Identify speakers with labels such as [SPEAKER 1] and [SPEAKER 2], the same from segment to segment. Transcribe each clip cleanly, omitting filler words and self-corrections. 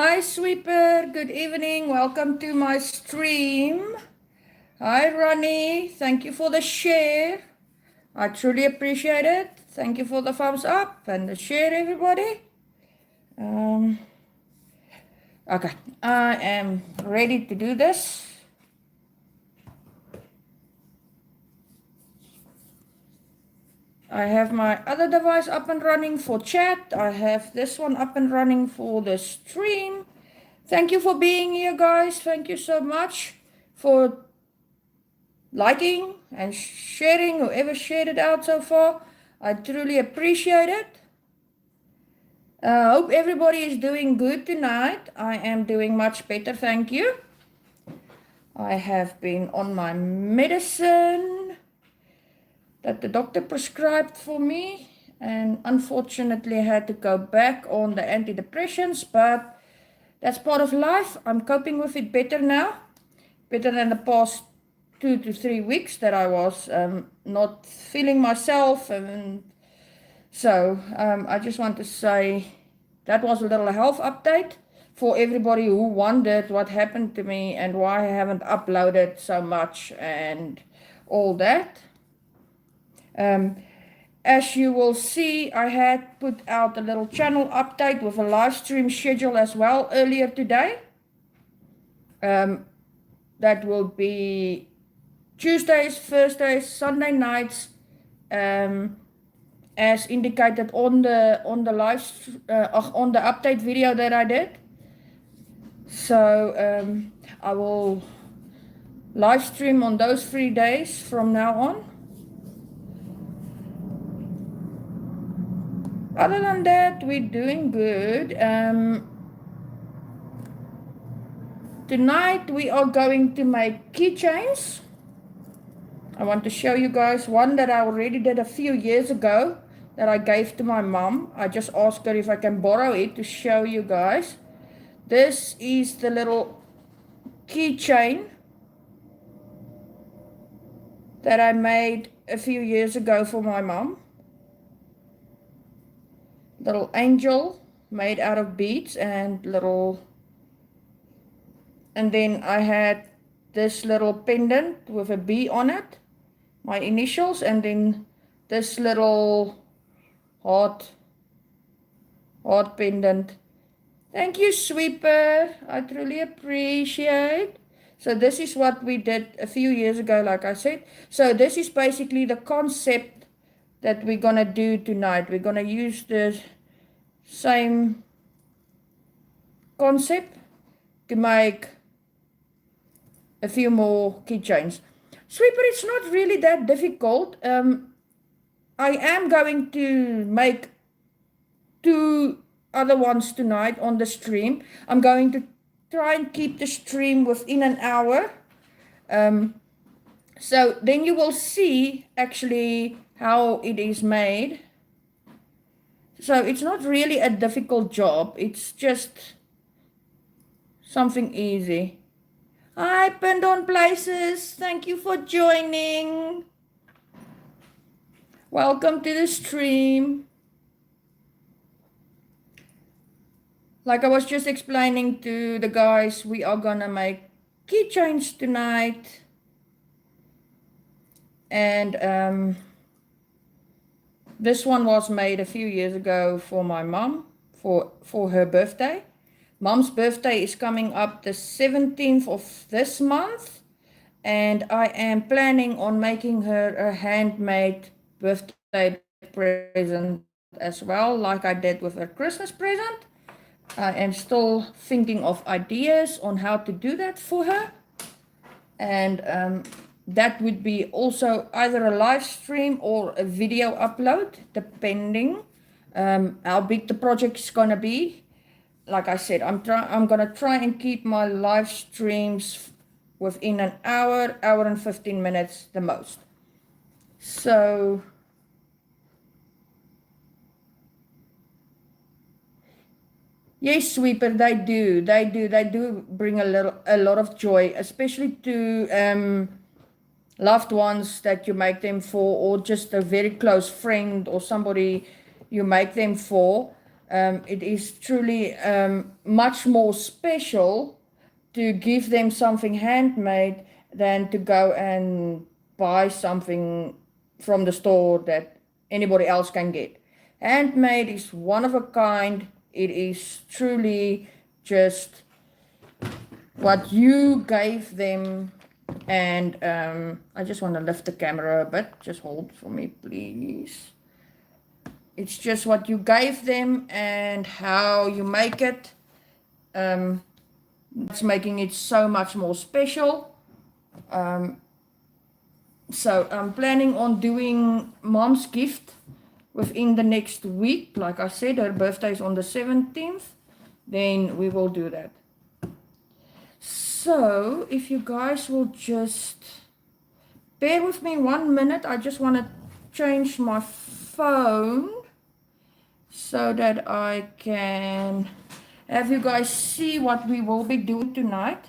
[SPEAKER 1] Hi, Sweeper. Good evening. Welcome to my stream. Hi, Ronnie. Thank you for the share. I truly appreciate it. Thank you for the thumbs up and the share, everybody. Okay, I am ready to do this. I have my other device up and running for chat. I have this one up and running for the stream. Thank you for being here, guys. Thank you so much for liking and sharing, whoever shared it out so far. I truly appreciate it. Hope everybody is doing good tonight. I am doing much better, thank you. I have been on my medicine that the doctor prescribed for me, and unfortunately I had to go back on the antidepressants, but that's part of life. I'm coping with it better now, better than the past 2 to 3 weeks that I was not feeling myself. And so I just want to say that was a little health update for everybody who wondered what happened to me and why I haven't uploaded so much and all that. As you will see, I had put out a little channel update with a live stream schedule as well earlier today. That will be Tuesdays, Thursdays, Sunday nights, as indicated on the on the update video that I did. So I will live stream on those 3 days from now on. Other than that, we're doing good. Tonight we are going to make keychains. I want to show you guys one that I already did a few years ago that I gave to my mom. I just asked her if I can borrow it to show you guys. This is the little keychain that I made a few years ago for my mom. Little angel made out of beads and then I had this little pendant with a bee on it, my initials, and then this little heart pendant. Thank you, Sweeper. I truly appreciate. So this is what we did a few years ago, like I said. So this is basically the concept that we're going to do tonight. We're going to use the same concept to make a few more keychains. Sweeper, it's not really that difficult. I am going to make 2 other ones tonight on the stream. I'm going to try and keep the stream within an hour. So then you will see actually how it is made. So it's not really a difficult job. It's just something easy. Hi, Pinned on Places. Thank you for joining. Welcome to the stream. Like I was just explaining to the guys, we are gonna make keychains tonight. And this one was made a few years ago for my mom, for her birthday. Mom's birthday is coming up the 17th of this month, and I am planning on making her a handmade birthday present as well, like I did with her Christmas present. I am still thinking of ideas on how to do that for her, and that would be also either a live stream or a video upload, depending how big the project is going to be. Like I said, I'm going to try and keep my live streams within an hour and 15 minutes the most. So yes, Sweeper, they do bring a lot of joy, especially to loved ones that you make them for, or just a very close friend or somebody you make them for. It is truly much more special to give them something handmade than to go and buy something from the store that anybody else can get. Handmade is one of a kind. It is truly just what you gave them. And I just want to lift the camera a bit. Just hold for me, please. It's just what you gave them and how you make it. That's making it so much more special. So I'm planning on doing Mom's gift within the next week. Like I said, her birthday is on the 17th. Then we will do that. So if you guys will just bear with me 1 minute. I just want to change my phone so that I can have you guys see what we will be doing tonight.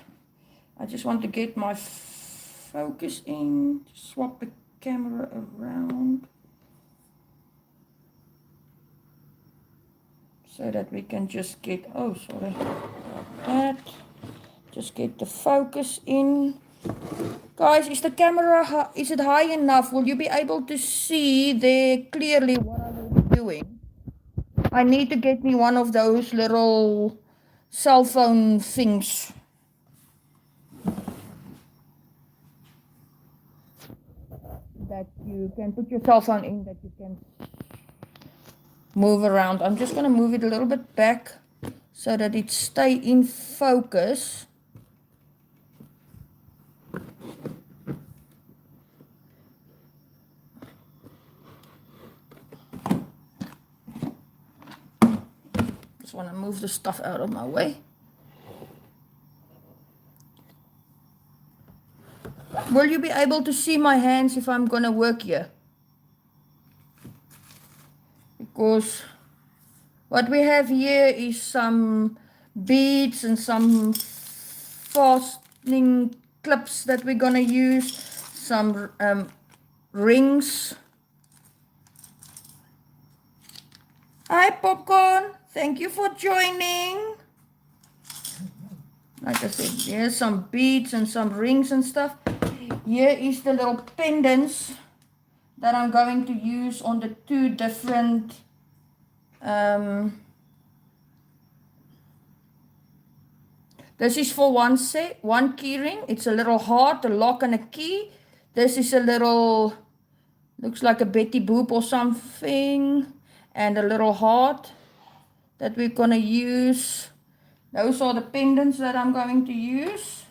[SPEAKER 1] I just want to get my focus in, swap the camera around so that we can just get, oh sorry, that, just get the focus in. Guys, is the camera, is it high enough? Will you be able to see there clearly what I will be doing? I need to get me one of those little cell phone things. That you can put your cell phone in, that you can move around. I'm just going to move it a little bit back so that it stay in focus. Just want to move the stuff out of my way. Will you be able to see my hands if I'm going to work here? Because what we have here is some beads and some fastening clips that we're going to use. Some rings. Hi Popcorn, thank you for joining. Like I said, here's some beads and some rings and stuff. Here is the little pendants that I'm going to use on the two different this is for one key ring. It's a little heart, a lock and a key. This is a little, looks like a Betty Boop or something, and a little heart that we're going to use. Those are the pendants that I'm going to use.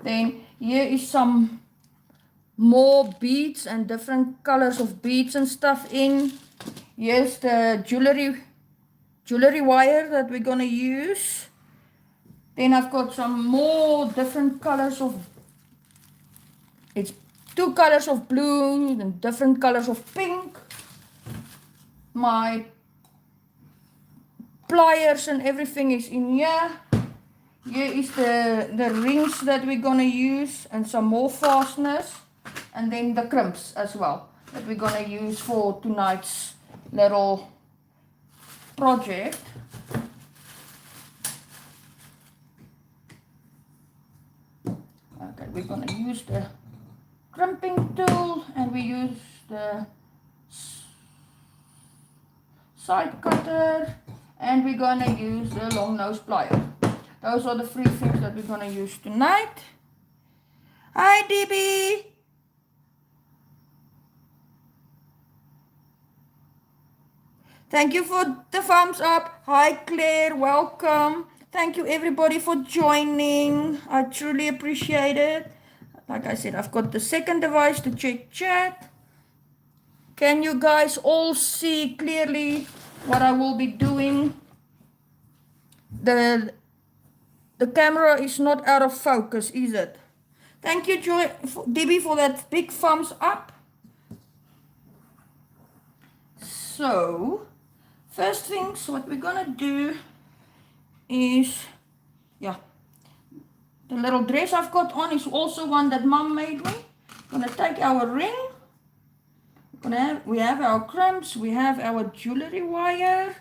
[SPEAKER 1] Then here is some more beads and different colors of beads and stuff in. Here's the jewelry wire that we're going to use. Then I've got some more different colors of, it's 2 colors of blue and different colors of pink. My pliers and everything is in here. Here is the rings that we're going to use and some more fasteners. And then the crimps as well that we're going to use for tonight's little project. Okay, we're going to use the crimping tool and we use the side cutter and we're going to use the long nose plier. Those are the 3 things that we're going to use tonight. Hi DB! Thank you for the thumbs up. Hi Claire, welcome. Thank you everybody for joining. I truly appreciate it. Like I said, I've got the second device to check chat. Can you guys all see clearly what I will be doing? The camera is not out of focus, is it? Thank you, Debbie, for that big thumbs up. So, first things, what we're going to do is, yeah, the little dress I've got on is also one that Mom made me. Going to take our ring. We have our crimps, we have our jewelry wire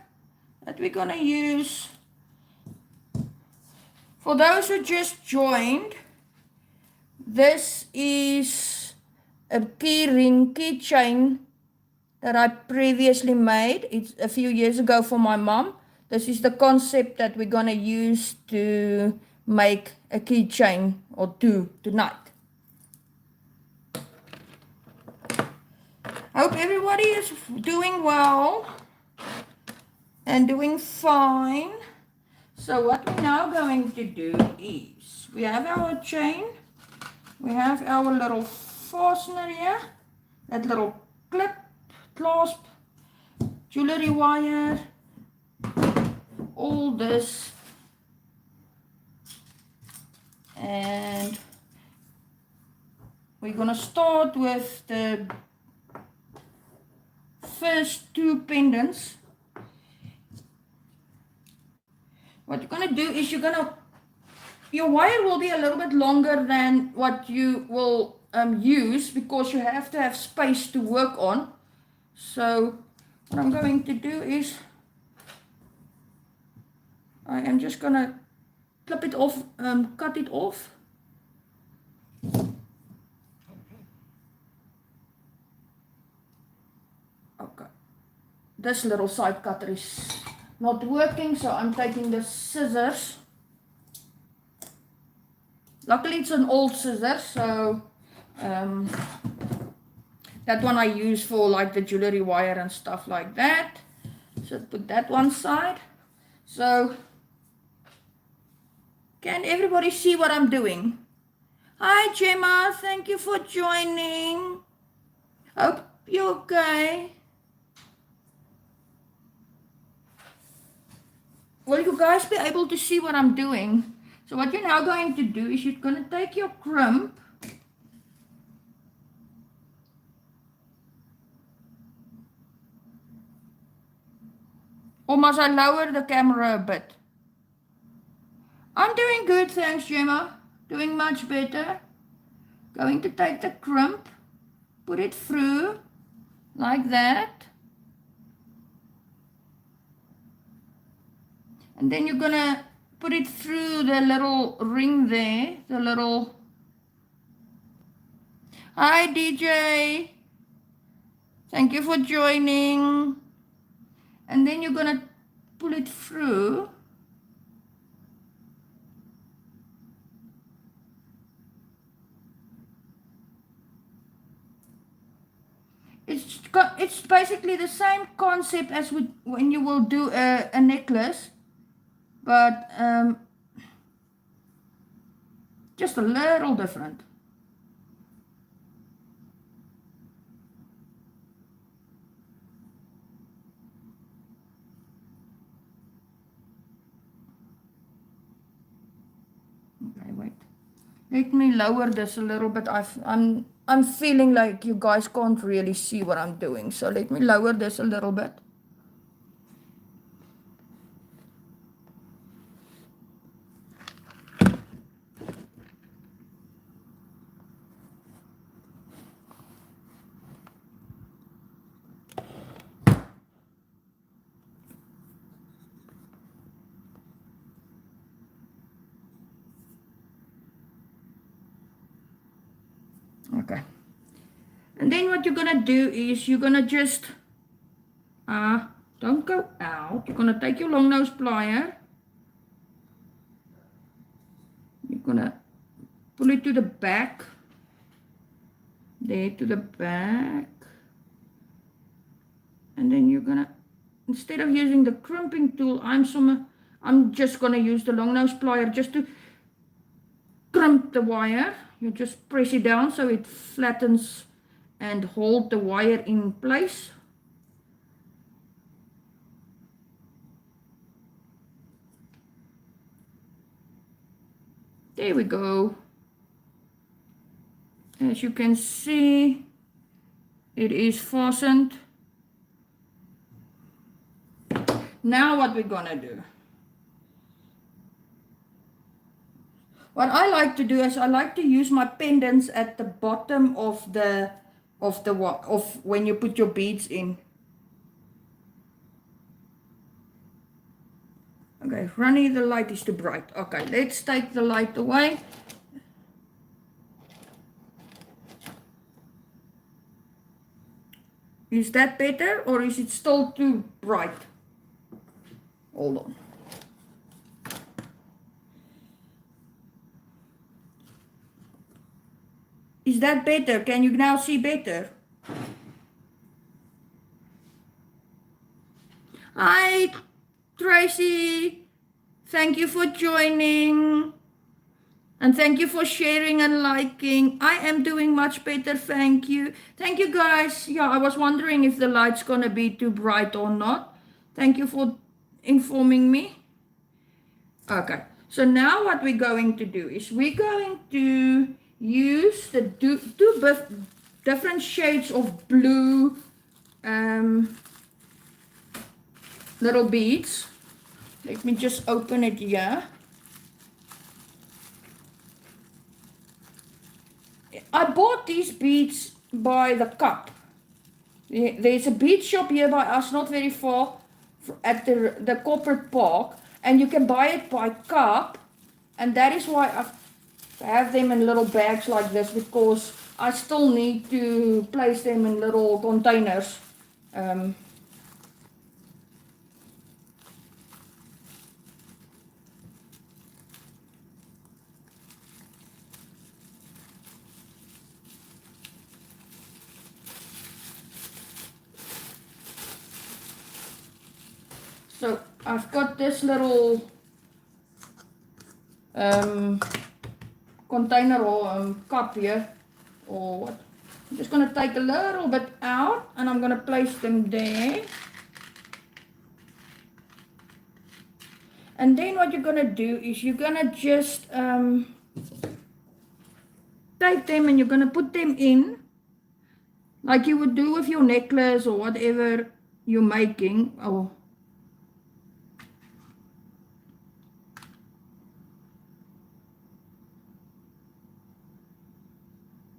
[SPEAKER 1] that we're gonna use. For those who just joined, this is a keychain that I previously made. It's a few years ago for my mom. This is the concept that we're gonna use to make a keychain or two tonight. Hope everybody is doing well and doing fine. So what we're now going to do is, we have our chain, we have our little fastener here, that little clip, clasp, jewelry wire, all this, and we're going to start with the first two pendants. What you're going to do is your wire will be a little bit longer than what you will use, because you have to have space to work on. So what I'm going to do is, I am just going to clip it off, cut it off. Okay, this little side cutter is not working, so I'm taking the scissors. Luckily it's an old scissor, so that one I use for like the jewelry wire and stuff like that. So put that one side. So can everybody see what I'm doing? Hi Gemma, thank you for joining. Hope you're okay. Will you guys be able to see what I'm doing? So what you're now going to do is you're going to take your crimp, or must I lower the camera a bit? I'm doing good, thanks Gemma. Doing much better. Going to take the crimp, put it through like that. And then you're going to put it through the little ring there, the little... Hi DJ, thank you for joining. And then you're going to pull it through. It's basically the same concept as when you will do a necklace. But just a little different. Okay, wait. Let me lower this a little bit. I'm feeling like you guys can't really see what I'm doing. So let me lower this a little bit. Okay, and then what you're gonna do is you're gonna just don't go out. You're gonna take your long nose plier, you're gonna pull it to the back, there to the back, and then you're gonna, instead of using the crimping tool, I'm just gonna use the long nose plier just to crimp the wire. You just press it down so it flattens and hold the wire in place. There we go. As you can see, it is fastened. Now what we're gonna do. What I like to do is I like to use my pendants at the bottom of the of when you put your beads in. Okay, Ronnie, the light is too bright. Okay, let's take the light away. Is that better or is it still too bright? Hold on. Is that better? Can you now see better? Hi, Tracy. Thank you for joining. And thank you for sharing and liking. I am doing much better, thank you. Thank you, guys. Yeah, I was wondering if the light's going to be too bright or not. Thank you for informing me. Okay, so now what we're going to do is we're going to use the two different shades of blue little beads. Let me just open it here. I bought these beads by the cup. There's a bead shop here by us, not very far, at the corporate park, and you can buy it by cup, and that is why I have them in little bags like this, because I still need to place them in little containers. So I've got this little container or cup here, or what. I'm just going to take a little bit out and I'm going to place them there. And then what you're going to do is you're going to just take them and you're going to put them in like you would do with your necklace or whatever you're making. Oh.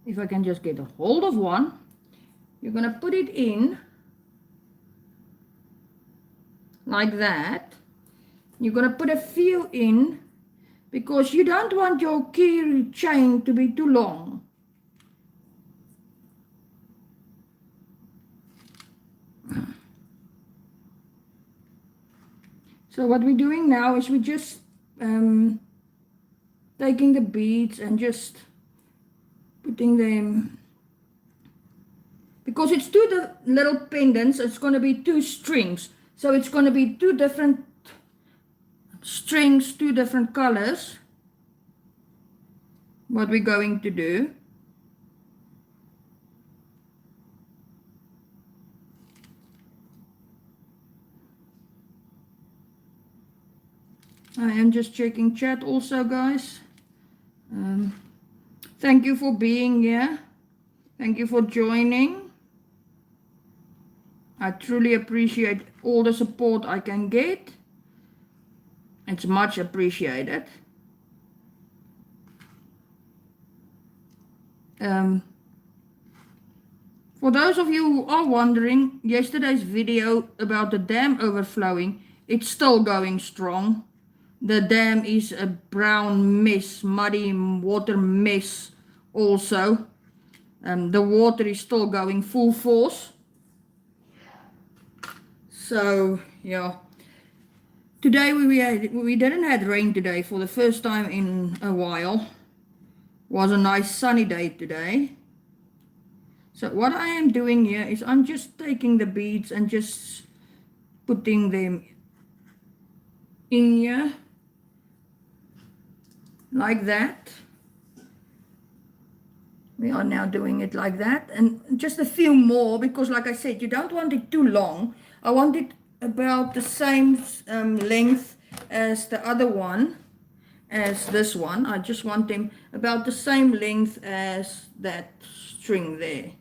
[SPEAKER 1] If I can just get a hold of one, you're going to put it in like that. You're going to put a few in because you don't want your key chain to be too long. So what we're doing now is we're just taking the beads and just putting them, because it's two little pendants, it's going to be two strings, so it's going to be two different strings, two different colors. What we're going to do, I am just checking chat also, guys. Thank you for being here. Thank you for joining. I truly appreciate all the support I can get. It's much appreciated. For those of you who are wondering, yesterday's video about the dam overflowing, it's still going strong. The dam is a brown mess, muddy water mess also. The water is still going full force. So, yeah. Today we didn't have rain today for the first time in a while. Was a nice sunny day today. So what I am doing here is I'm just taking the beads and just putting them in here. Like that. We are now doing it like that, and just a few more, because like I said, you don't want it too long. I want it about the same length as the other one, as this one. I just want them about the same length as that string there.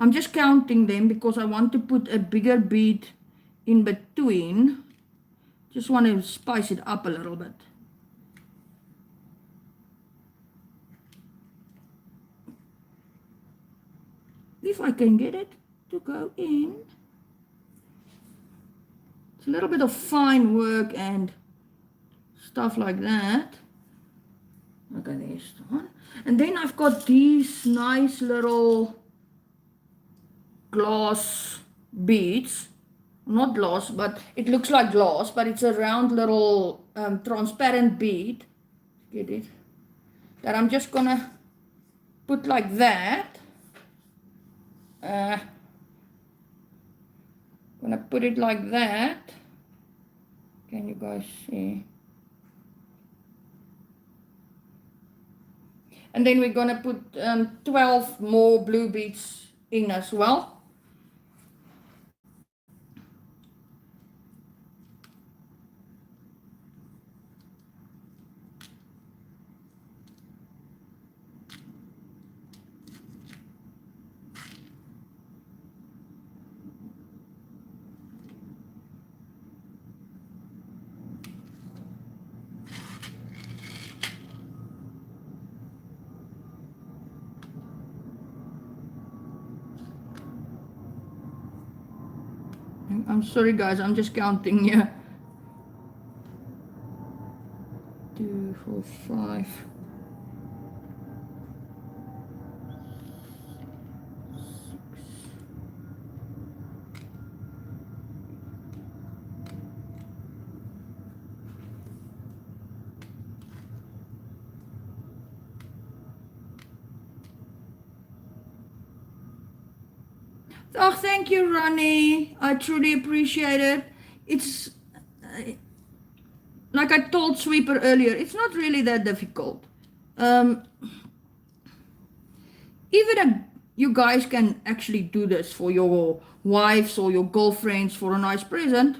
[SPEAKER 1] I'm just counting them because I want to put a bigger bead in between. Just want to spice it up a little bit. If I can get it to go in. It's a little bit of fine work and stuff like that. Okay, there's one. And then I've got these nice little glass beads. Not glass, but it looks like glass, but it's a round little transparent bead. Get it? That I'm just gonna put like that. Gonna put it like that. Can you guys see? And then we're gonna put 12 more blue beads in as well. I'm sorry guys, I'm just counting here. 2, 4, 5. Oh, thank you, Ronnie. I truly appreciate it. It's like I told Sweeper earlier, it's not really that difficult. Even you guys can actually do this for your wives or your girlfriends for a nice present.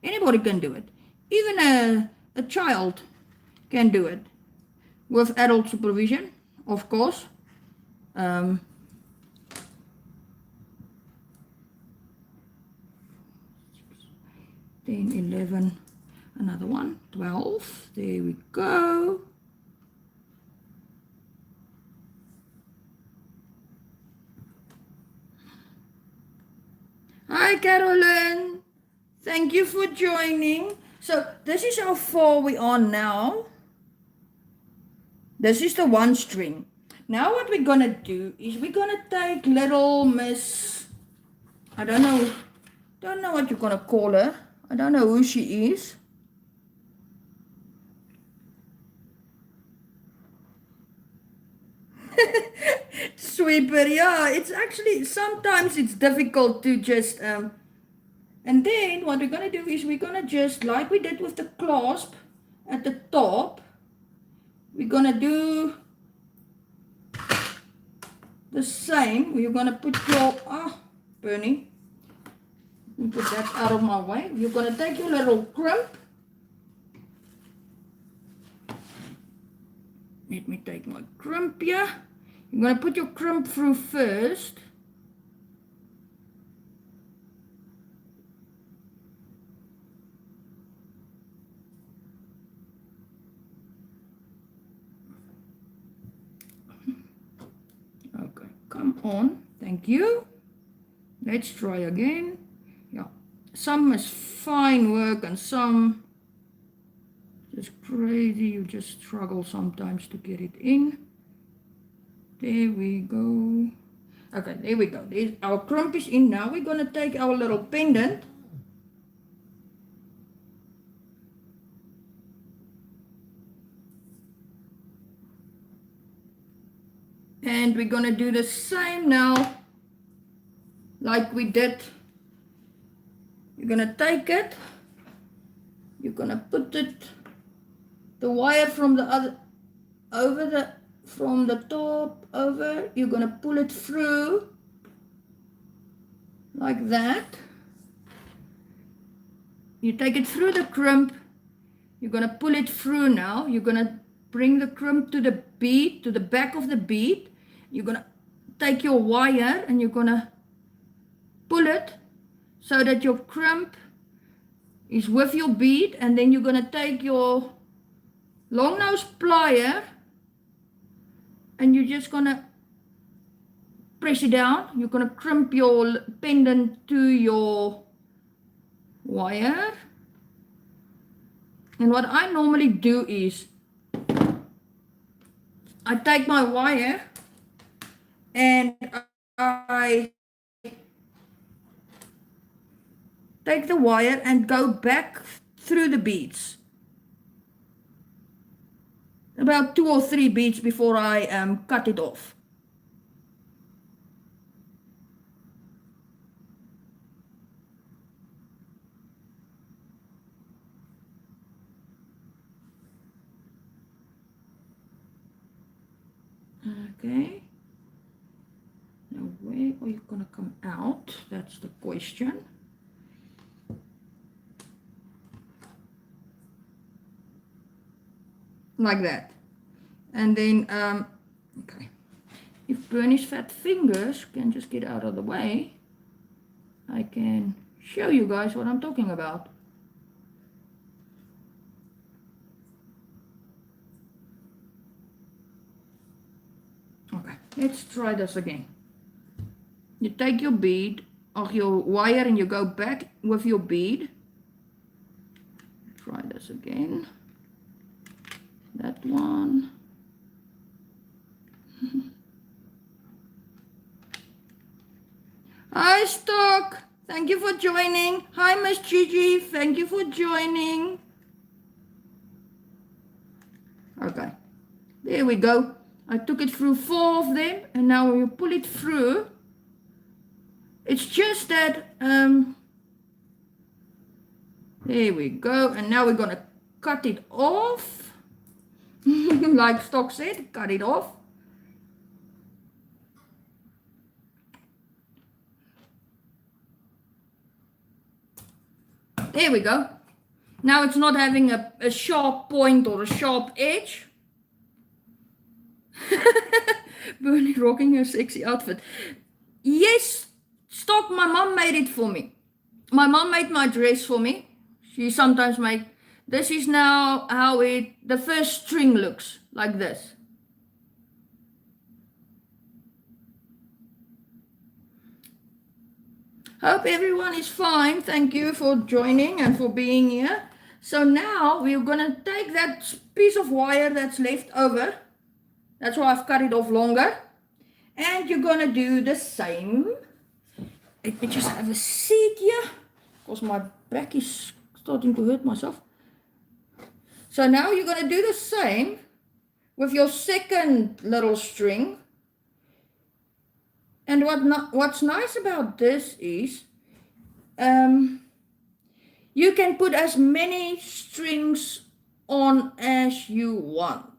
[SPEAKER 1] Anybody can do it. Even a child can do it with adult supervision, of course. 10, 11, another one, 12, there we go. Hi Carolyn, thank you for joining. So this is how far we are now. This is the one string. Now what we're gonna do is we're gonna take little Miss, I don't know what you're gonna call her. I don't know who she is. Sweeper, yeah, it's actually, sometimes it's difficult to just, and then what we're going to do is we're going to just, like we did with the clasp at the top, we're going to do the same. You're going to put your, Bernie. Put that out of my way. You're going to take your little crimp. Let me take my crimp here. You're going to put your crimp through first. Okay, come on. Thank you. Let's try again. Yeah, some is fine work and some just crazy. You just struggle sometimes to get it in. There we go. Okay, there we go. There's, our crimp is in now. We're going to take our little pendant. And we're going to do the same now like we did. You're going to take it. You're going to put it, the wire from the other, from the top over. You're going to pull it through like that. You take it through the crimp. You're going to pull it through now. You're going to bring the crimp to the bead, to the back of the bead. You're going to take your wire and you're going to pull it so that your crimp is with your bead, and then you're going to take your long nose plier and you're just going to press it down. You're going to crimp your pendant to your wire. And what I normally do is I take my wire and I take the wire and go back through the beads. About 2 or 3 beads before I cut it off. Okay. Now where are you going to come out? That's the question. Like that. And then, okay. If Bernie's fat fingers can just get out of the way, I can show you guys what I'm talking about. Okay, let's try this again. You take your bead or your wire and you go back with your bead. Try this again. That one. Hi Stock, thank you for joining. Hi Miss Gigi, thank you for joining. Okay, there we go. I took it through 4 of them, and now when you pull it through, it's just that, there we go, and now we're going to cut it off. Like Stock said, cut it off. There we go. Now it's not having a sharp point or a sharp edge. Bernie rocking her sexy outfit. Yes, Stock, my mom made it for me. My mom made my dress for me. She sometimes make. This is now how the first string looks, like this. Hope everyone is fine. Thank you for joining and for being here. So now we're going to take that piece of wire that's left over. That's why I've cut it off longer. And you're going to do the same. Let me just have a seat here, because my back is starting to hurt myself. So now you're going to do the same with your second little string. And what's nice about this is you can put as many strings on as you want.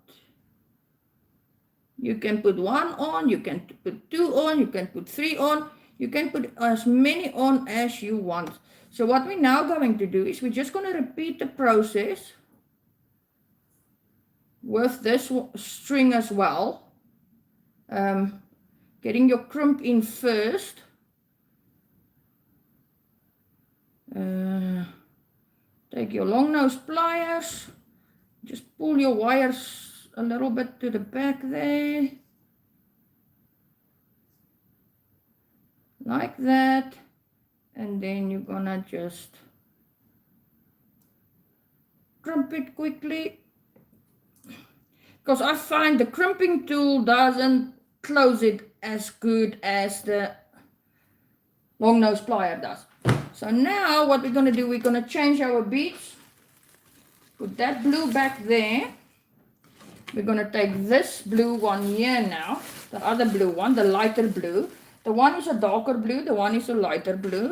[SPEAKER 1] You can put 1 on, you can put 2 on, you can put 3 on, you can put as many on as you want. So what we're now going to do is we're just going to repeat the process with this string as well. Getting your crimp in first. Take your long nose pliers. Just pull your wires a little bit to the back there. Like that. And then you're gonna just crimp it quickly. Because I find the crimping tool doesn't close it as good as the long nose plier does. So now what we're going to do, we're going to change our beads. Put that blue back there. We're going to take this blue one here now, the other blue one, the lighter blue. The one is a darker blue, the one is a lighter blue.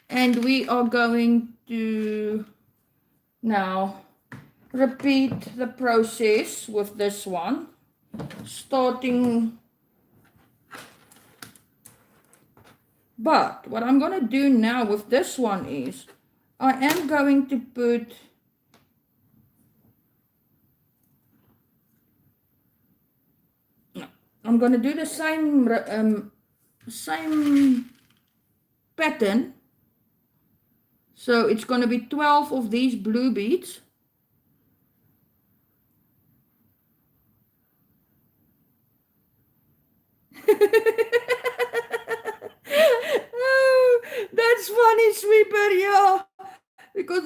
[SPEAKER 1] And we are going to now repeat the process with this one. Starting, but what I'm going to do now with this one is I am going to put I'm going to do the same pattern, So it's going to be 12 of these blue beads. Oh, that's funny, Sweeper, yeah. Because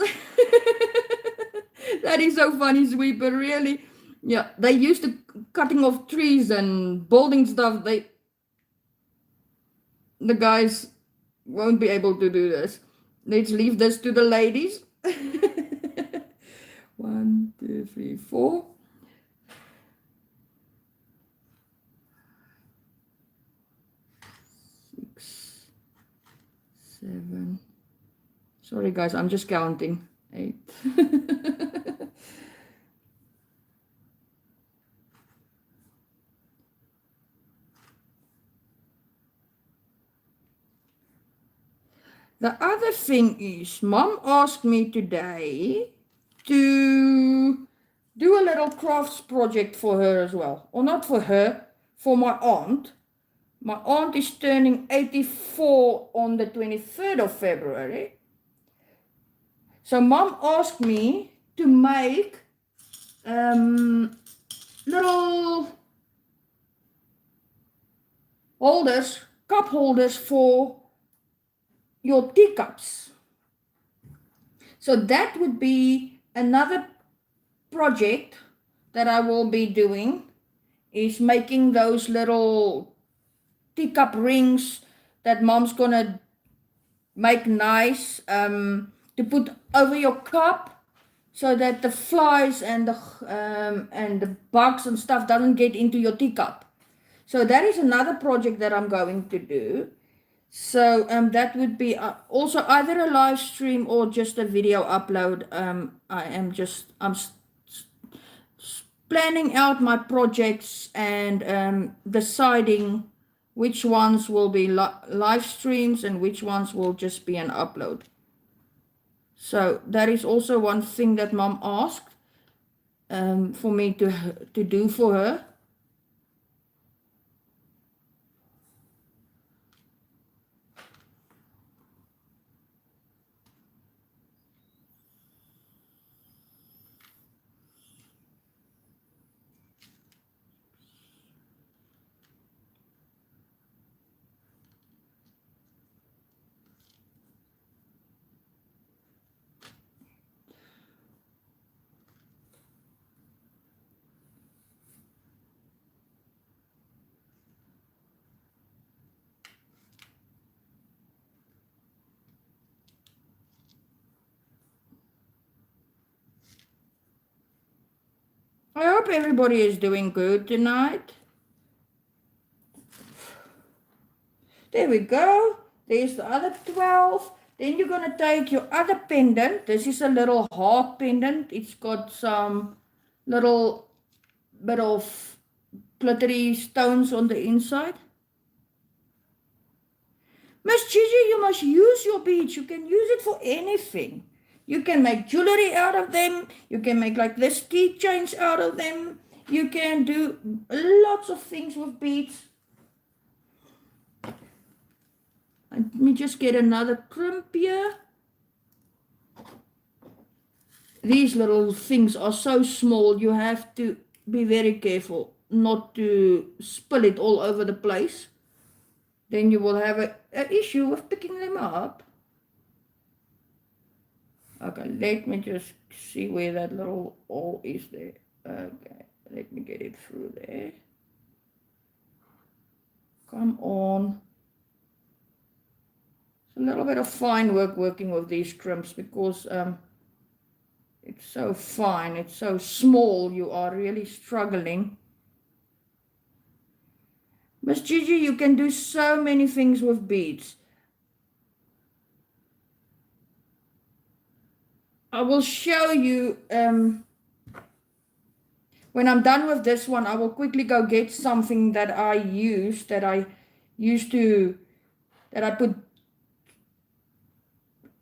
[SPEAKER 1] that is so funny, Sweeper, really. Yeah, they used to cutting off trees and building stuff. The guys won't be able to do this. Let's leave this to the ladies. 1, 2, 3, 4. 6, 7. Sorry, guys, I'm just counting. 8. The other thing is, Mom asked me today to do a little crafts project for her as well. Or not for her, for my aunt. My aunt is turning 84 on the 23rd of February. So Mom asked me to make little holders, cup holders for your teacups. So that would be another project that I will be doing, is making those little teacup rings that Mom's gonna make nice to put over your cup, so that the flies and the bugs and stuff doesn't get into your teacup. So that is another project that I'm going to do. So that would be also either a live stream or just a video upload. I'm planning out my projects and deciding which ones will be live streams and which ones will just be an upload. So that is also one thing that Mom asked for me to do for her. I hope everybody is doing good tonight. There we go. There's the other 12. Then you're going to take your other pendant. This is a little heart pendant. It's got some little bit of glittery stones on the inside. Miss Gigi, you must use your beads. You can use it for anything. You can make jewelry out of them. You can make like this keychains out of them. You can do lots of things with beads. Let me just get another crimp here. These little things are so small, you have to be very careful not to spill it all over the place. Then you will have an issue with picking them up. Okay, let me just see where that little hole is there. Okay, let me get it through there. Come on. It's a little bit of fine work working with these crimps because it's so fine, it's so small, you are really struggling. Miss Gigi, you can do so many things with beads. I will show you, when I'm done with this one, I will quickly go get something that I put,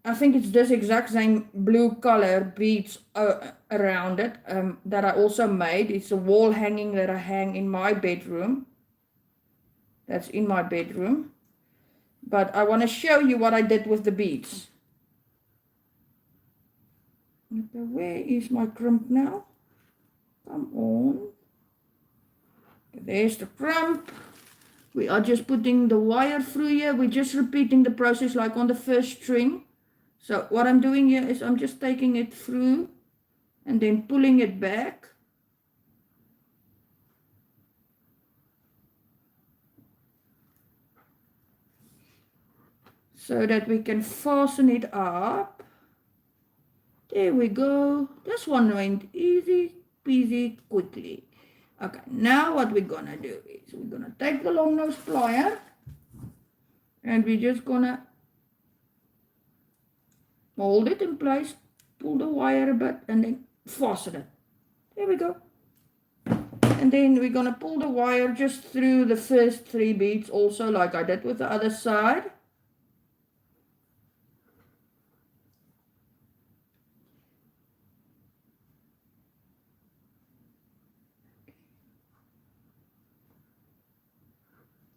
[SPEAKER 1] I think it's this exact same blue color beads around it, that I also made. It's a wall hanging that I hang in my bedroom. That's in my bedroom. But I want to show you what I did with the beads. Okay, where is my crimp now? Come on. There's the crimp. We are just putting the wire through here. We're just repeating the process like on the first string. So what I'm doing here is I'm just taking it through and then pulling it back. So that we can fasten it up. There we go. This one went easy peasy quickly. Okay, now what we're gonna do is we're gonna take the long nose plier and we're just gonna hold it in place, pull the wire a bit and then fasten it. There we go. And then we're gonna pull the wire just through the first 3 beads also like I did with the other side.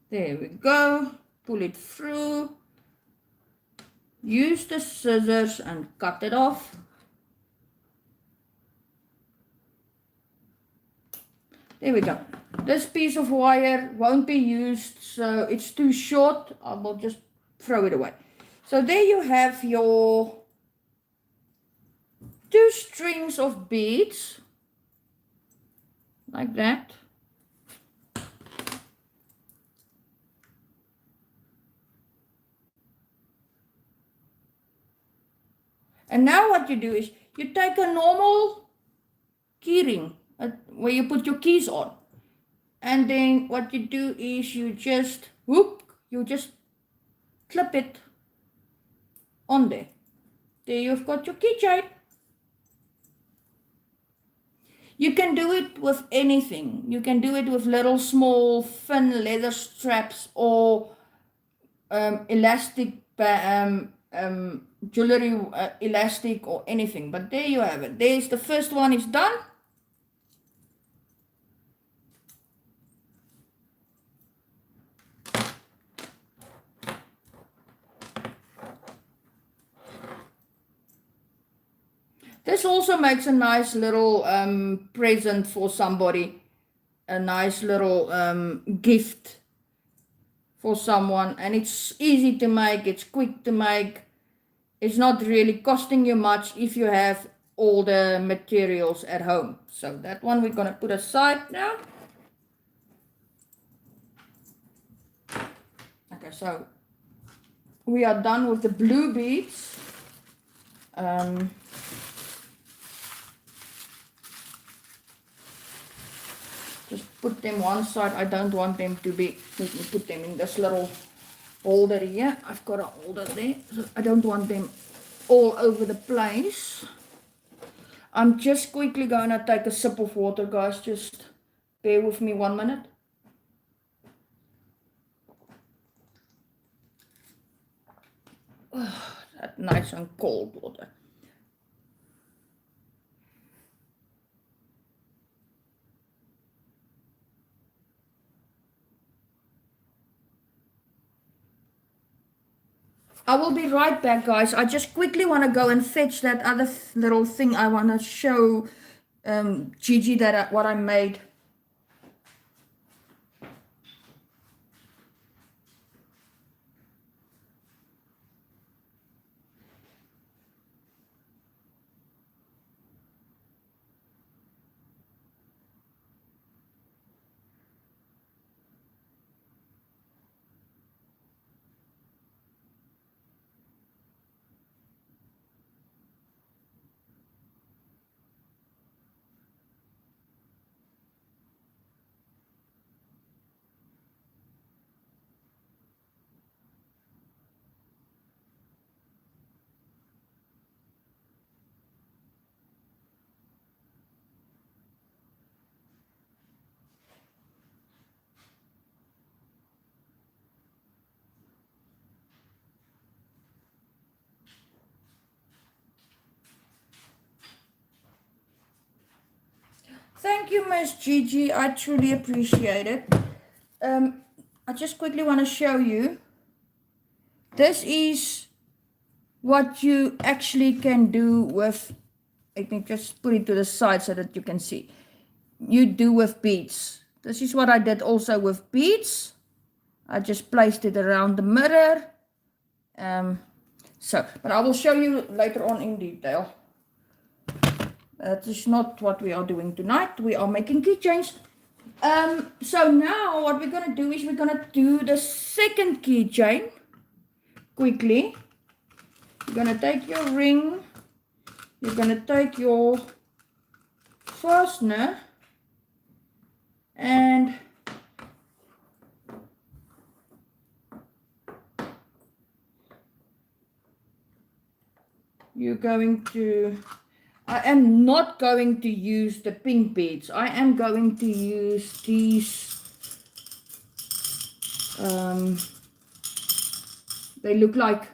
[SPEAKER 1] There we go. Pull it through. Use the scissors and cut it off. There we go. This piece of wire won't be used, so it's too short. I will just throw it away. So there you have your 2 strings of beads, like that. And now what you do is you take a normal key ring where you put your keys on. And then what you do is you just clip it on there. There you've got your keychain. You can do it with anything. You can do it with little small thin leather straps or elastic jewelry elastic or anything. But there you have it. There's the first one is done. This also makes a nice little present for somebody, a nice little gift for someone, and it's easy to make, it's quick to make, it's not really costing you much if you have all the materials at home. So that one we're going to put aside now. Okay, so we are done with the blue beads. Just put them one side. I don't want them to be, let me put them in this little holder here. I've got a holder there, so I don't want them all over the place. I'm just quickly going to take a sip of water, guys. Just bear with me 1 minute. Oh, that nice and cold water. I will be right back, guys. I just quickly want to go and fetch that other little thing I want to show Gigi that what I made. Thank you, Miss Gigi. I truly appreciate it. I just quickly want to show you. This is what you actually can do with let me just put it to the side so that you can see. You do with beads. This is what I did also with beads. I just placed it around the mirror. But I will show you later on in detail. That is not what we are doing tonight. We are making keychains. So now what we're going to do is we're going to do the second keychain quickly. You're going to take your ring. You're going to take your fastener. And you're going to... I am not going to use the pink beads. I am going to use these. They look like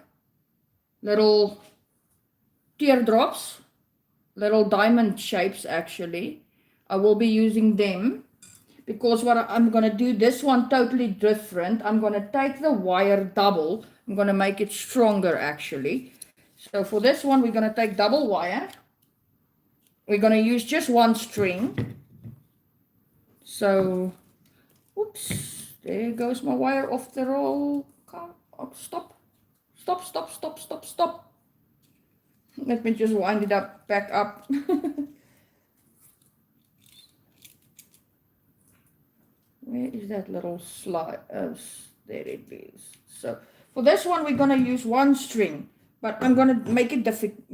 [SPEAKER 1] little teardrops, little diamond shapes actually. I will be using them because what I'm going to do, this one totally different. I'm going to take the wire double. I'm going to make it stronger actually. So for this one, we're going to take double wire. We're going to use just one string. So, oops, there goes my wire off the roll. Oh, stop. Stop, stop, stop, stop, stop. Let me just wind it up, back up. Where is that little slide? There it is. So, for this one, we're going to use one string. But I'm going to make it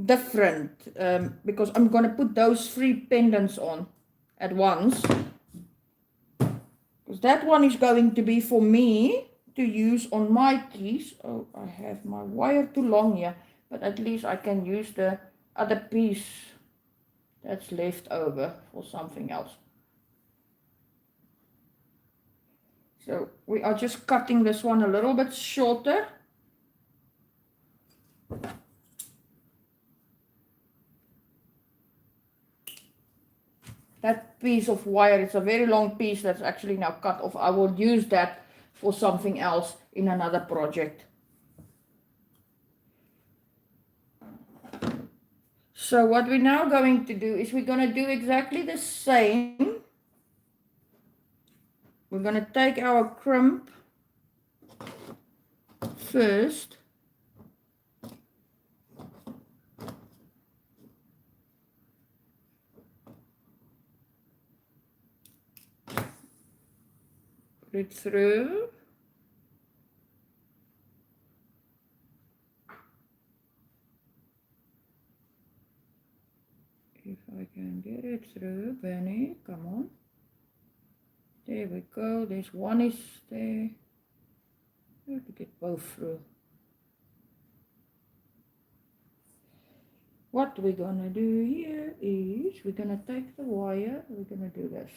[SPEAKER 1] different because I'm going to put those 3 pendants on at once. Because that one is going to be for me to use on my keys. Oh, I have my wire too long here. But at least I can use the other piece that's left over for something else. So we are just cutting this one a little bit shorter. That piece of wire, it's a very long piece that's actually now cut off. I will use that for something else in another project. So what we're now going to do is we're going to do exactly the same. We're going to take our crimp first. Put it through. If I can get it through, Benny, come on. There we go. There's one is there. I have to get both through. What we're gonna do here is we're gonna take the wire. We're gonna do this.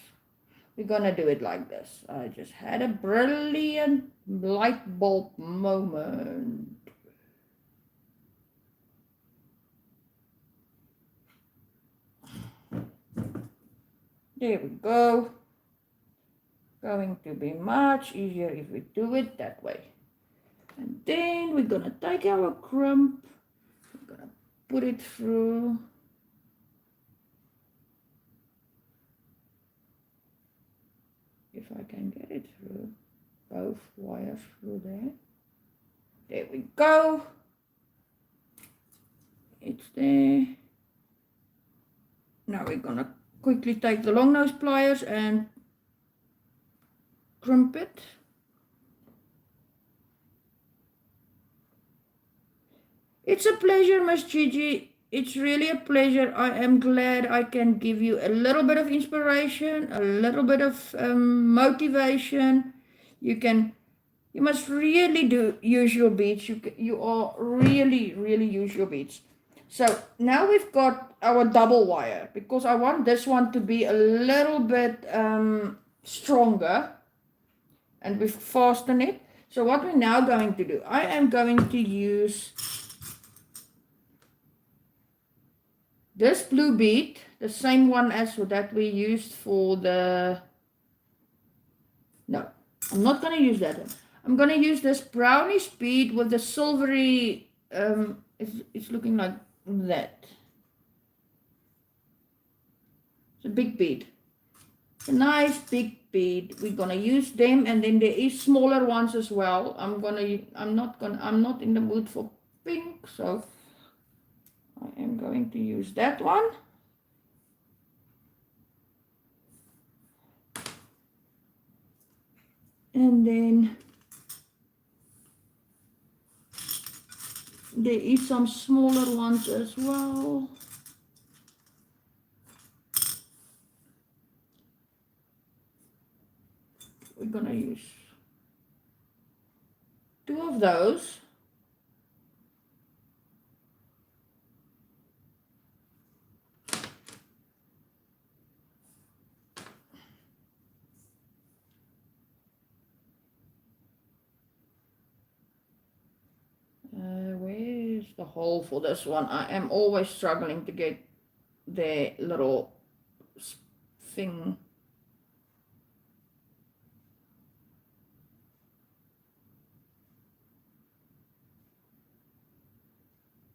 [SPEAKER 1] We're gonna do it like this. I just had a brilliant light bulb moment. There we go. Going to be much easier if we do it that way. And then we're gonna take our crimp. We're gonna put it through. If I can get it through, both wires through there. There we go. It's there. Now we're gonna quickly take the long nose pliers and crimp it. It's a pleasure, Miss Gigi. It's really a pleasure. I am glad I can give you a little bit of inspiration, a little bit of motivation. You must really use your beads. You are really use your beads. So now we've got our double wire because I want this one to be a little bit stronger, and we've fastened it. So what we're now going to do, I am going to use this blue bead, the same one as that we used for the, no, I'm not going to use that one. I'm going to use this brownish bead with the silvery, it's looking like that. a big bead. A nice big bead. We're gonna use them, and then there is smaller ones as well. I'm not in the mood for pink, so I am going to use that one. And then there is some smaller ones as well. We're gonna use 2 of those. Where's the hole for this one? I am always struggling to get the little thing.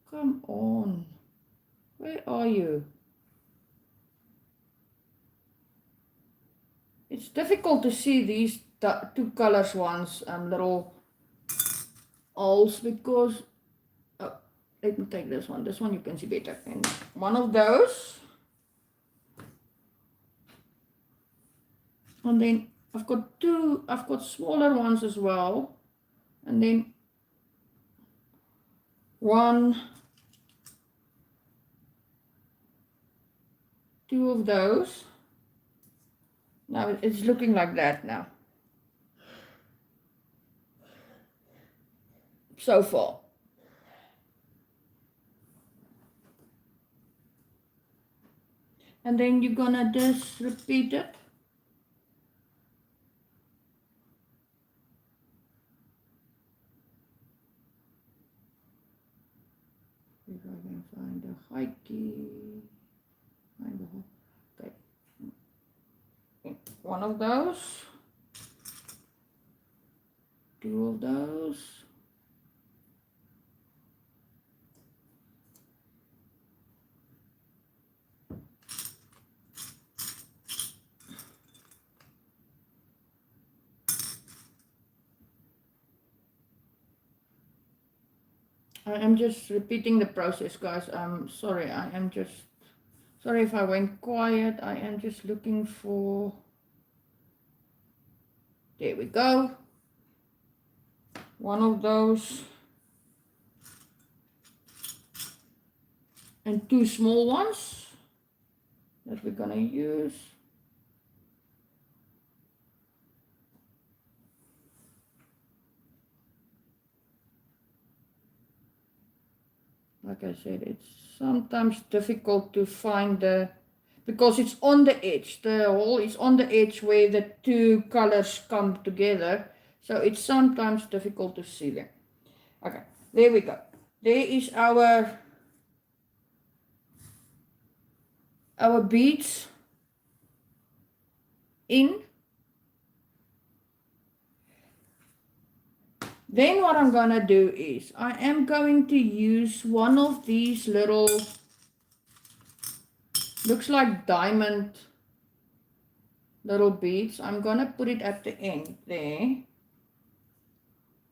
[SPEAKER 1] Come on. Where are you? It's difficult to see these 2 colors ones, little holes, because let me take this one. This one you can see better. And one of those. And then I've got 2, I've got smaller ones as well. And then 1, 2 of those. Now it's looking like that now. So far. And then you're gonna just repeat it. If I can find a high key. Okay. One of those. 2 of those. I am just repeating the process, guys. I'm sorry. I am just sorry if I went quiet. I am just looking for. There we go. One of those. And 2 small ones that we're gonna use. Like I said, it's sometimes difficult to find because it's on the edge. The hole is on the edge where the 2 colors come together. So it's sometimes difficult to see them. Okay, there we go. There is our beads in. Then what I'm gonna do is I am going to use one of these little, looks like diamond little beads. I'm gonna put it at the end there.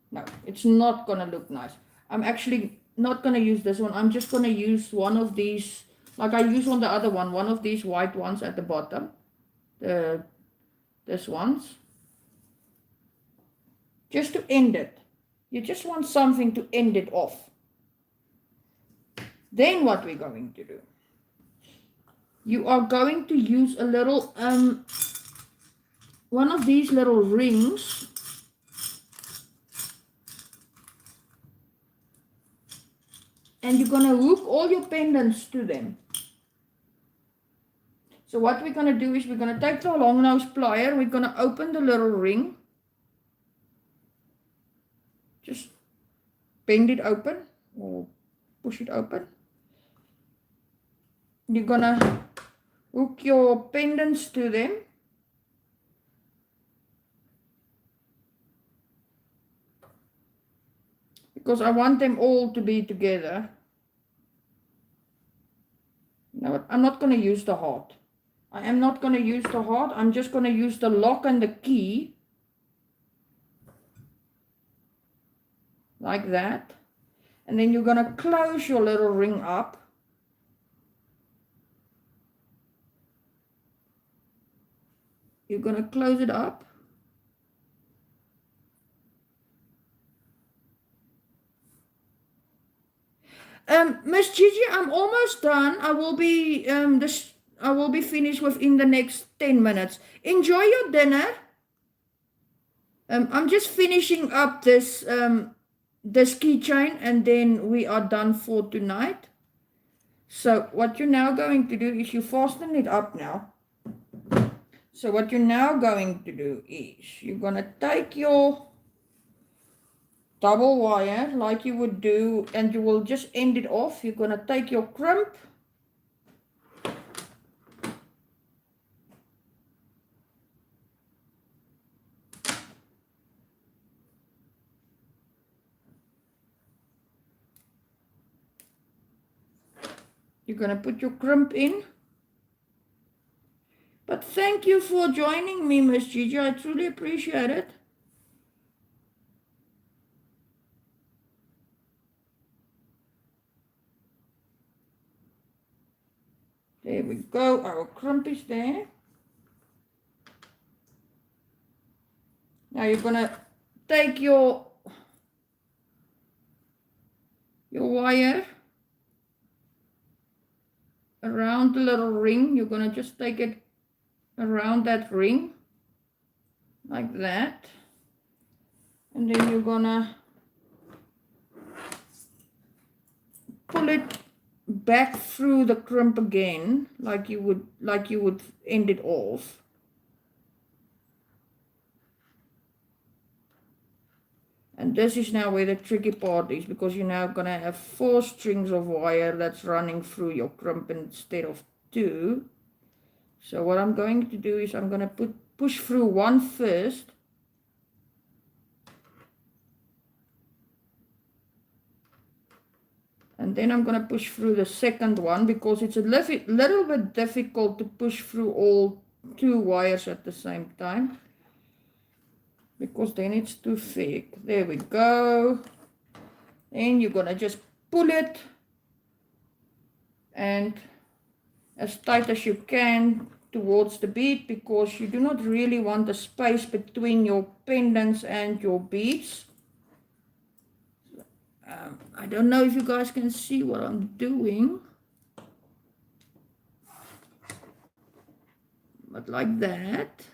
[SPEAKER 1] No, it's not gonna look nice. I'm actually not gonna use this one. I'm just gonna use one of these, like I use on the other one of these white ones at the bottom. This ones. Just to end it. You just want something to end it off. Then what we're going to do, you are going to use a little, one of these little rings. And you're going to hook all your pendants to them. So what we're going to do is we're going to take the long nose plier. We're going to open the little ring. Just bend it open or push it open. You're going to hook your pendants to them. Because I want them all to be together. Now I'm not going to use the heart. I am not going to use the heart. I'm just going to use the lock and the key. Like that. And then you're going to close your little ring up. You're going to close it up. Miss Gigi, I'm almost done. I will be finished within the next 10 minutes. Enjoy your dinner. I'm just finishing up this keychain and then we are done for tonight. So what you're now going to do is you fasten it up now. So what you're now going to do is you're going to take your double wire like you would do, and you will just end it off. You're going to take your crimp. You're going to put your crimp in. But thank you for joining me, Miss Gigi. I truly appreciate it. There we go. Our crimp is there. Now you're going to take your wire around the little ring. You're going to just take it around that ring like that. And then you're going to pull it back through the crimp again, like you would end it off. And this is now where the tricky part is, because you're now going to have 4 strings of wire that's running through your crimp instead of 2. So what I'm going to do is I'm going to push through one first. And then I'm going to push through the second one, because it's a little bit difficult to push through all 2 wires at the same time, because then it's too thick. There we go. Then you're going to just pull it, and as tight as you can towards the bead, because you do not really want the space between your pendants and your beads. I don't know if you guys can see what I'm doing, but like that.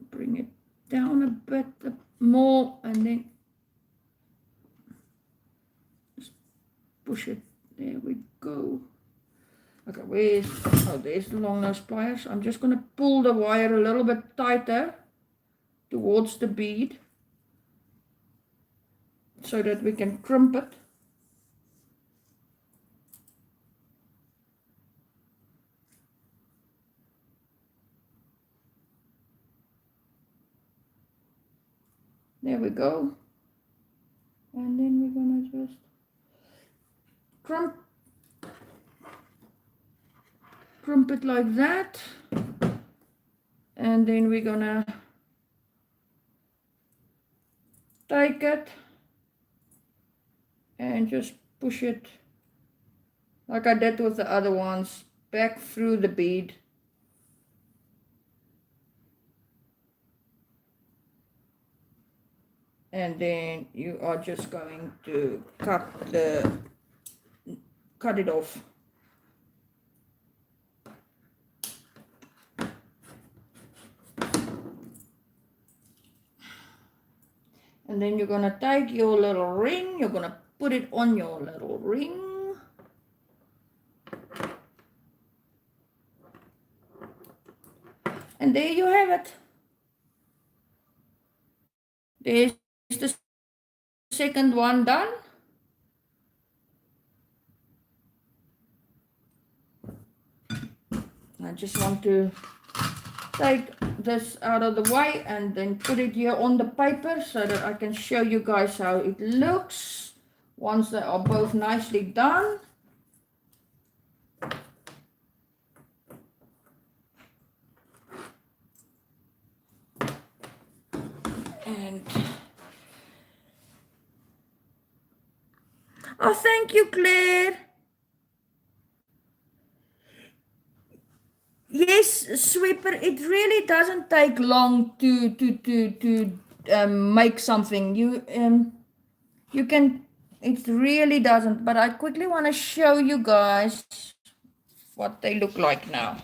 [SPEAKER 1] Bring it down a bit more, and then just push it. There we go. Okay, there's the long nose pliers. I'm just going to pull the wire a little bit tighter towards the bead so that we can crimp it. There we go. And then we're going to just crimp it like that. And then we're going to take it and just push it like I did with the other ones, back through the bead. And then you are just going to cut it off. And then you're going to take your little ring, you're going to put it on your little ring. And there you have it. There's the second one done. I just want to take this out of the way and then put it here on the paper so that I can show you guys how it looks once they are both nicely done. and oh, thank you, Claire. Yes, sweeper. It really doesn't take long to make something. You can. It really doesn't. But I quickly want to show you guys what they look like now.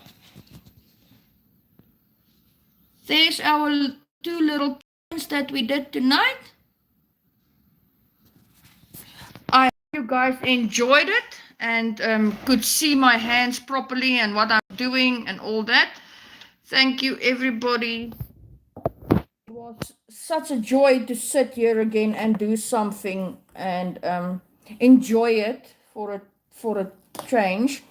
[SPEAKER 1] There's our two little pins that we did tonight. I hope you guys enjoyed it and could see my hands properly and what I'm doing and all that. Thank you, everybody. It was such a joy to sit here again and do something and enjoy it for a change.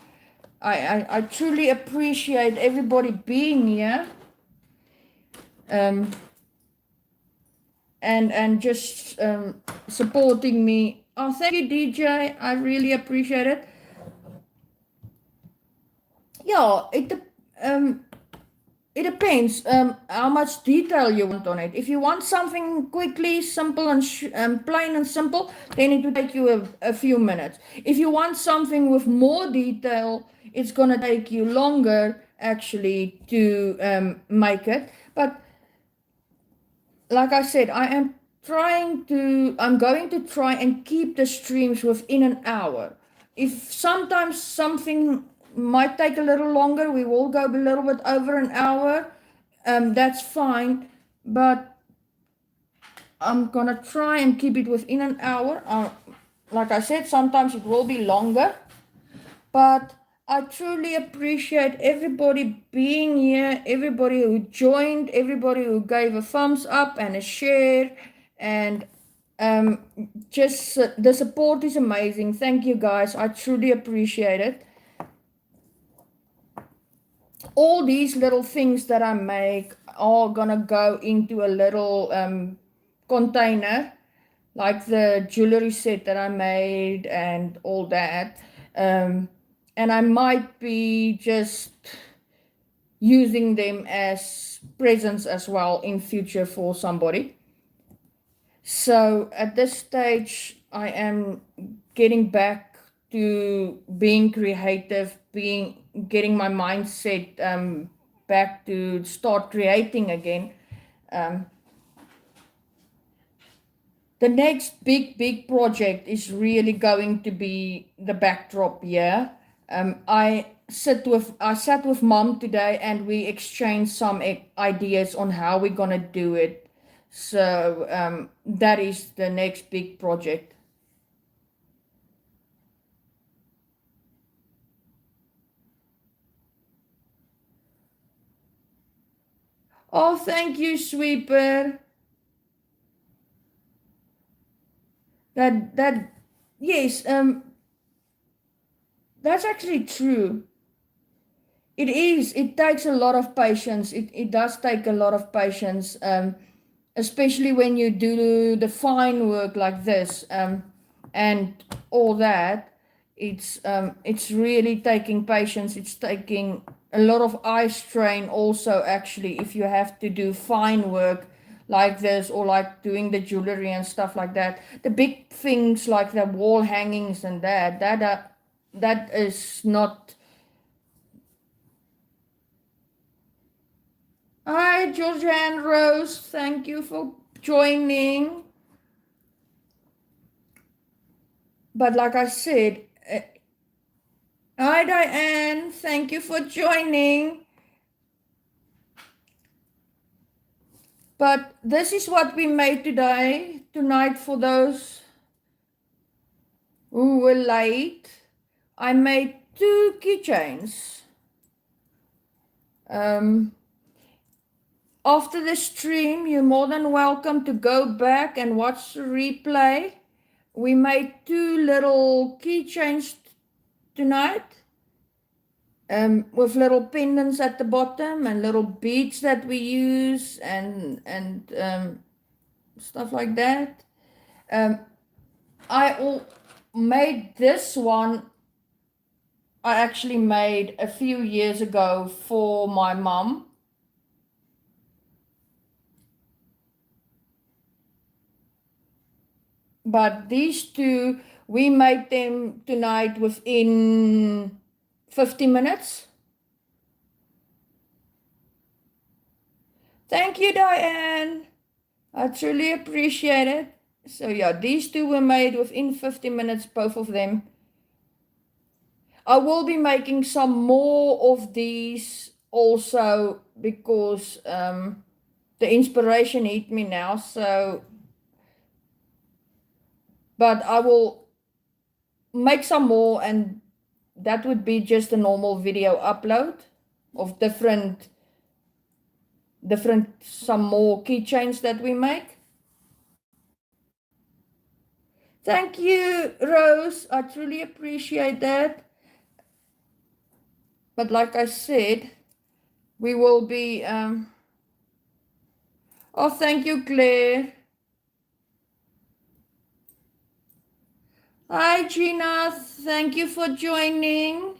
[SPEAKER 1] I truly appreciate everybody being here. And just supporting me. Oh, thank you, DJ. I really appreciate it. Yeah, it depends how much detail you want on it. If you want something quickly, simple and plain and simple, then it will take you a few minutes. If you want something with more detail, it's gonna take you longer actually to make it. But like I said, I'm going to try and keep the streams within an hour. If sometimes something might take a little longer, we will go a little bit over an hour. That's fine, but I'm gonna try and keep it within an hour. Like I said, sometimes it will be longer, but I truly appreciate everybody being here, everybody who joined, everybody who gave a thumbs up and a share, and just the support is amazing. Thank you guys. I truly appreciate it. All these little things that I make are gonna go into a little container, like the jewelry set that I made and all that. And I might be just using them as presents as well in future for somebody. So at this stage, I am getting back to being creative, getting my mindset back to start creating again. The next big project is really going to be the backdrop here. I sat with Mom today and we exchanged some ideas on how we're gonna do it. So that is the next big project. Oh, thank you, Sweeper. Yes, that's actually true. It is. It takes a lot of patience. It does take a lot of patience, especially when you do the fine work like this, and all that. It's really taking patience. It's taking a lot of eye strain also, actually, if you have to do fine work like this or like doing the jewelry and stuff like that. The big things like the wall hangings and that is not. Hi, Georgianne Rose. Thank you for joining. But like I said, hi, Diane. Thank you for joining. But this is what we made tonight for those who were late. I made 2 keychains. After the stream, you're more than welcome to go back and watch the replay. We made 2 little keychains tonight, with little pendants at the bottom and little beads that we use and stuff like that. I made this one. I actually made a few years ago for my mom. But these two, we made them tonight within 50 minutes. Thank you, Diane. I truly appreciate it. So yeah, these two were made within 50 minutes, both of them. I will be making some more of these also because the inspiration hit me now. So, but I will make some more, and that would be just a normal video upload of different some more keychains that we make. Thank you, Rose. I truly appreciate that. But like I said, we will be oh, thank you, Claire. Hi, Gina. Thank you for joining.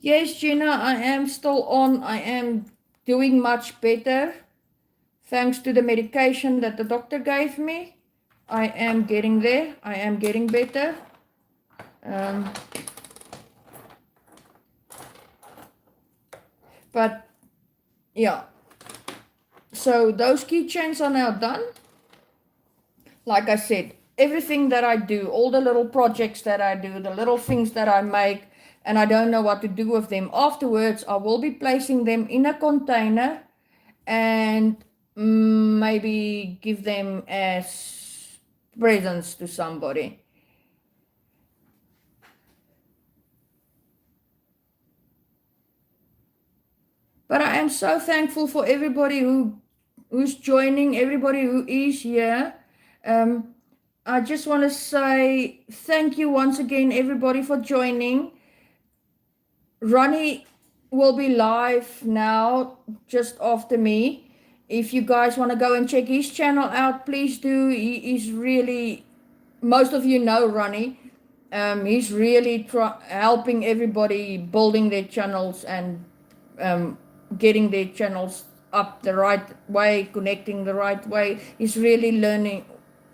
[SPEAKER 1] Yes, Gina, I am still on. I am doing much better. Thanks to the medication that the doctor gave me. I am getting there. I am getting better. But yeah. So those keychains are now done. Like I said, everything that I do, all the little projects that I do, the little things that I make, and I don't know what to do with them afterwards, I will be placing them in a container and maybe give them as presents to somebody. But I am so thankful for everybody who's joining, everybody who is here. I just want to say thank you once again, everybody, for joining. Ronnie will be live now just after me. If you guys want to go and check his channel out, please do. He is really, most of you know Ronnie. He's really helping everybody building their channels and getting their channels up the right way, connecting the right way. He's really learning.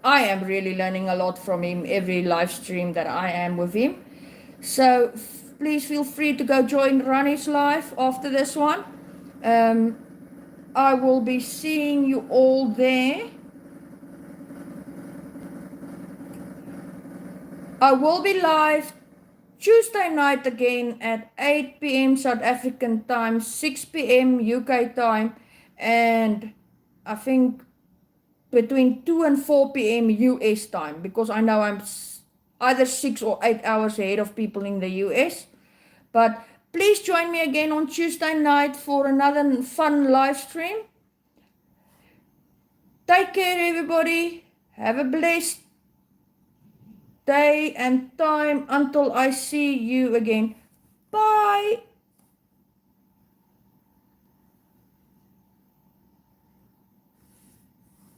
[SPEAKER 1] I am really learning a lot from him every live stream that I am with him. So please feel free to go join Ronnie's live after this one. I will be seeing you all there. I will be live Tuesday night again at 8 p.m. South African time, 6 p.m. UK time, and I think between 2 and 4 p.m. US time, because I know I'm either 6 or 8 hours ahead of people in the US. But please join me again on Tuesday night for another fun live stream. Take care, everybody. Have a blessed day and time until I see you again. Bye.